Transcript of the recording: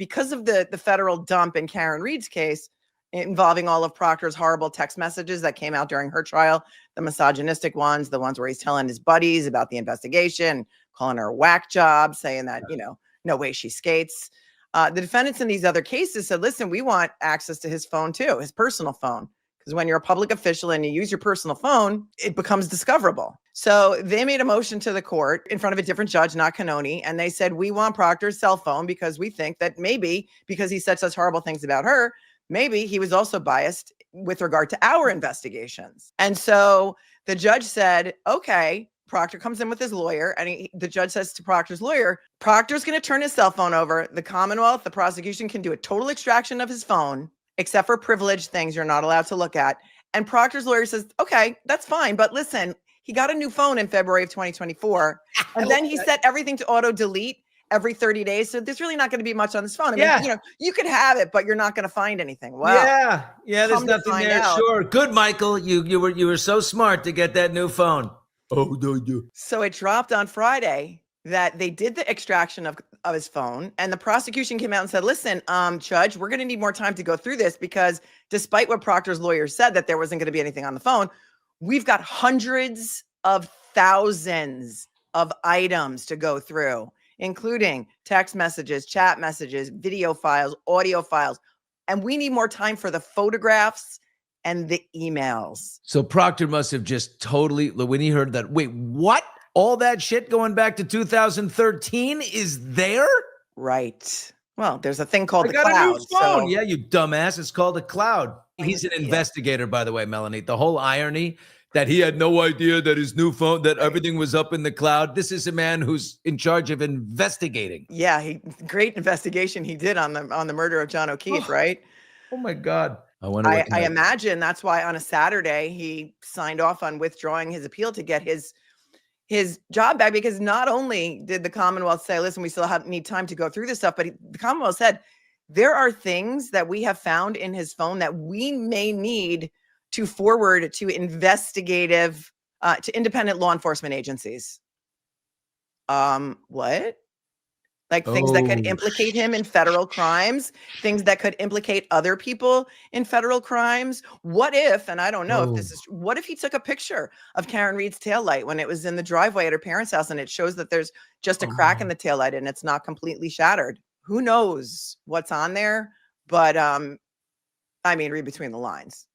because of the federal dump in Karen Reed's case involving all of Proctor's horrible text messages that came out during her trial, the misogynistic ones, the ones where he's telling his buddies about the investigation, calling her a whack job, saying that, no way she skates. The defendants in these other cases said, listen, we want access to his phone too, his personal phone. Because when you're a public official and you use your personal phone, it becomes discoverable. So they made a motion to the court in front of a different judge, not Canoni. And they said, we want Proctor's cell phone because we think that maybe because he said such horrible things about her, maybe he was also biased with regard to our investigations. And so the judge said, okay, Proctor comes in with his lawyer, and the judge says to Proctor's lawyer, Proctor's going to turn his cell phone over. The Commonwealth, the prosecution can do a total extraction of his phone, except for privileged things you're not allowed to look at. And Proctor's lawyer says, okay, that's fine. But listen, he got a new phone in February of 2024. And then he set everything to auto delete every 30 days. So there's really not going to be much on this phone. I mean, you could have it, but you're not going to find anything. Well, yeah, there's nothing there. Sure. Good, Michael. You were so smart to get that new phone. Oh, no. So it dropped on Friday that they did the extraction of his phone, and the prosecution came out and said, listen, Judge, we're going to need more time to go through this because despite what Proctor's lawyer said that there wasn't going to be anything on the phone, we've got hundreds of thousands of items to go through, including text messages, chat messages, video files, audio files. And we need more time for the photographs and the emails. So Proctor must have just totally, when he heard that, wait, what? All that shit going back to 2013 is there? Right. Well, there's a thing called the cloud. A new phone. So. Yeah, you dumbass. It's called a cloud. He's an investigator, by the way, Melanie. The whole irony that he had no idea that his new phone, that everything was up in the cloud. This is a man who's in charge of investigating. Yeah, great investigation he did on the murder of John O'Keefe, right? Oh my God. I wonder. I imagine that's why on a Saturday he signed off on withdrawing his appeal to get his job back, because not only did the Commonwealth say, listen, we still need time to go through this stuff, but the Commonwealth said there are things that we have found in his phone that we may need to forward to to independent law enforcement agencies. What? Like things that could implicate him in federal crimes, things that could implicate other people in federal crimes. What if, and I don't know if this is, what if he took a picture of Karen Reed's taillight when it was in the driveway at her parents' house and it shows that there's just a crack in the taillight and it's not completely shattered? Who knows what's on there? But I mean, read between the lines.